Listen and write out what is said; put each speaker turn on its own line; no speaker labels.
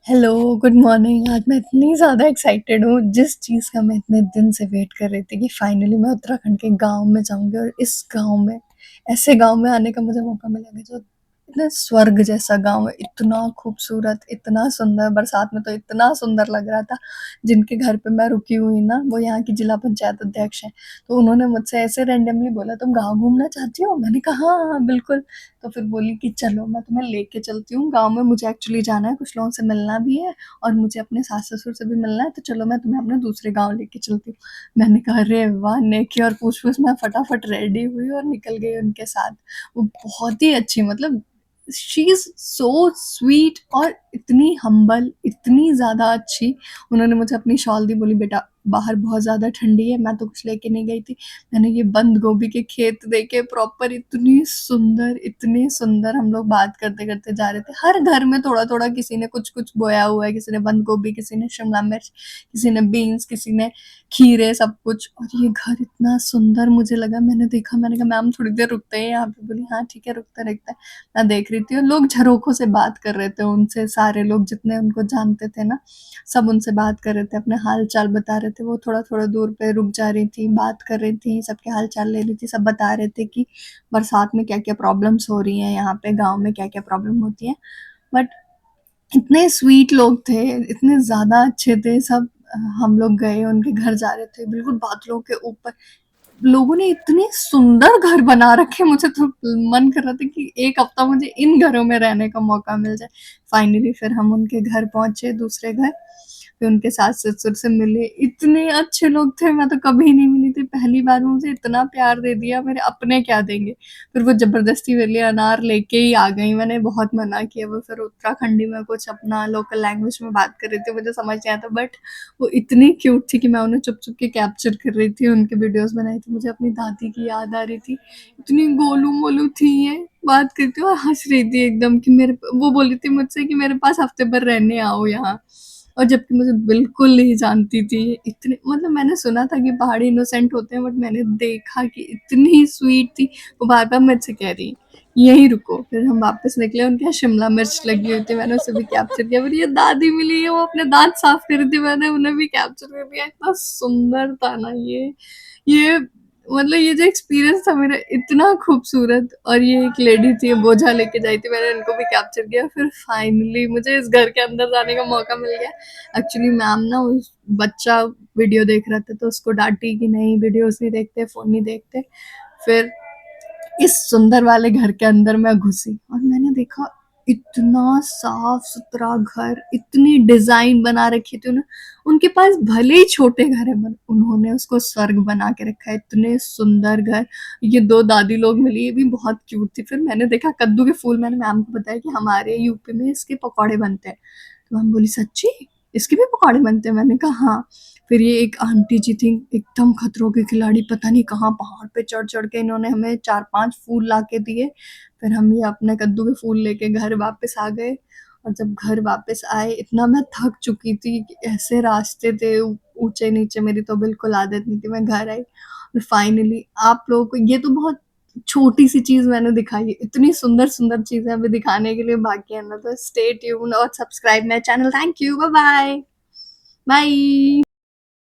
Hello, good morning. आज मैं इतनी ज़्यादा एक्साइटेड हूँ, जिस चीज़ का मैं इतने दिन से वेट कर रही थी कि फाइनली मैं उत्तराखंड के गाँव में जाऊँगी और इस गाँव में ऐसे गाँव में आने का मुझे मौका मिलेगा जो इतना स्वर्ग जैसा गाँव है, इतना खूबसूरत, इतना सुंदर, बरसात में तो इतना सुंदर लग रहा था। जिनके घर पे मैं रुकी हुई ना, वो यहाँ की जिला पंचायत अध्यक्ष हैं, तो उन्होंने मुझसे ऐसे रैंडमली बोला, "तुम गाँव घूमना चाहती हो?" मैंने कहा, "हाँ, हाँ, बिल्कुल।" तो फिर बोली कि चलो मैं तुम्हें लेके चलती हूँ गाँव में, मुझे एक्चुअली जाना है, कुछ लोगों से मिलना भी है और मुझे अपने सास-ससुर से भी मिलना है, तो चलो मैं तुम्हें अपने दूसरे गाँव लेके चलती हूँ। मैंने कहा अरे वाह! नेकी और पूछ-पूछ मैं फटाफट रेडी हुई और निकल गई उनके साथ। वो बहुत ही अच्छी, मतलब शी इज़ सो स्वीट और इतनी हम्बल, इतनी ज़्यादा अच्छी। उन्होंने मुझे अपनी शॉल दी, बोली बेटा बाहर बहुत ज़्यादा ठंडी है, मैं तो कुछ लेके नहीं गई थी। मैंने ये बंद गोभी के खेत देखे प्रॉपर, इतने सुंदर। हम लोग बात करते-करते जा रहे थे। हर घर में थोड़ा-थोड़ा किसी ने कुछ-कुछ बोया हुआ है, किसी ने बंद गोभी, किसी ने शिमला मिर्च, किसी ने बीन्स, किसी ने खीरे, सब कुछ। और ये घर इतना सुंदर मुझे लगा, मैंने देखा, मैंने कहा मैम थोड़ी देर रुकते हैं यहाँ पे? बोली हाँ ठीक है, रुकते-रुकते हैं। मैं देख रही थी और लोग झरोखों से बात कर रहे थे उनसे, सारे लोग जितने उनको जानते थे ना, सब उनसे बात कर रहे थे, अपने हाल-चाल बता रहे थे। वो थोड़ा-थोड़ा दूर पे रुक जा रही थी, बात कर रही थी, सबके हाल-चाल ले रही थी, सब बता रहे थे कि बरसात में क्या-क्या प्रॉब्लम्स हो रही हैं यहाँ पे, गाँव में क्या-क्या प्रॉब्लम होती है। बट इतने स्वीट लोग थे, इतने ज़्यादा अच्छे थे सब। हम लोग गए, उनके घर जा रहे थे, बिल्कुल बादलों के ऊपर। लोगों ने इतने सुंदर घर बना रखे, मुझे तो मन कर रहा था कि 1 हफ्ता मुझे इन घरों में रहने का मौका मिल जाए। फाइनली फिर हम उनके घर पहुँचे, दूसरे घर। फिर उनके सास-ससुर से मिले, इतने अच्छे लोग थे, मैं तो कभी नहीं मिली थी, पहली बार में मुझे इतना प्यार दे दिया, मेरे अपने क्या देंगे। फिर वो ज़बरदस्ती मेरे लिए अनार लेके ही आ गईं, मैंने बहुत मना किया, वो फिर उत्तराखंडी में कुछ अपना लोकल लैंग्वेज में बात कर रही थी, मुझे समझ नहीं आता, बट वो इतनी क्यूट थी कि मैं उन्हें चुप-चुप के कैप्चर कर रही थी, उनकी वीडियोज़ बनाई थी। मुझे अपनी दादी की याद आ रही थी, इतनी गोलू-मोलू थी ये, बात करती हूँ और हँस रही थी एकदम कि मेरे वो बोल रही थी मुझसे कि मेरे पास हफ्ते भर रहने आओ यहाँ। और जबकि मुझे बिल्कुल नहीं जानती थी, इतने, मतलब मैंने सुना था कि पहाड़ी इनोसेंट होते हैं, बट मैंने देखा कि इतनी स्वीट थी। वो बार-बार मुझसे कह रही, "यहीं रुको।" फिर हम वापस निकले, उनके यहाँ शिमला मिर्च लगी हुई थी, मैंने उसे भी कैप्चर किया। फिर ये दादी मिली है, वो अपने दाँत साफ कर रही थी, मैंने उन्हें भी कैप्चर कर लिया। इतना सुंदर था ना ये मतलब ये जो एक्सपीरियंस था मेरा, इतना खूबसूरत। और ये एक लेडी थी, बोझा लेके जा रही थी, मैंने उनको भी कैप्चर किया। फिर फाइनली मुझे इस घर के अंदर जाने का मौका मिल गया। एक्चुअली मैम ना, उस बच्चा वीडियो देख रहा था, तो उसको डांटी कि नहीं वीडियोस नहीं देखते, फोन नहीं देखते। फिर इस सुंदर वाले घर के अंदर मैं घुसी और मैंने देखा, इतना साफ सुथरा घर, इतनी डिजाइन बना रखी थी उन्होंने। उनके पास भले ही छोटे घर है, उन्होंने उसको स्वर्ग बना के रखा है, इतने सुंदर घर। ये दो दादी लोग मिली, ये भी बहुत क्यूट थी। फिर मैंने देखा कद्दू के फूल, मैंने मैम को बताया कि हमारे यूपी में इसके पकौड़े बनते हैं। तो मैम बोली सच्ची, इसके भी पकौड़े बनते हैं? मैंने कहा हाँ। फिर ये एक आंटी जी थी, एकदम खतरों के खिलाड़ी, पता नहीं कहाँ पहाड़ पे चढ़-चढ़ के इन्होंने हमें 4-5 फूल लाके दिए। फिर हम ये अपने कद्दू के फूल लेके घर वापस आ गए। और जब घर वापस आए, इतना मैं थक चुकी थी कि ऐसे रास्ते थे ऊँचे-नीचे, मेरी तो बिल्कुल आदत नहीं थी। मैं घर आई और फाइनली आप लोगों को ये तो बहुत छोटी-सी चीज़ मैंने दिखाई है, इतनी सुंदर-सुंदर चीज़ें अभी दिखाने के लिए बाकी है ना, तो स्टे ट्यून्ड और subscribe my channel. Thank you, bye bye. Bye.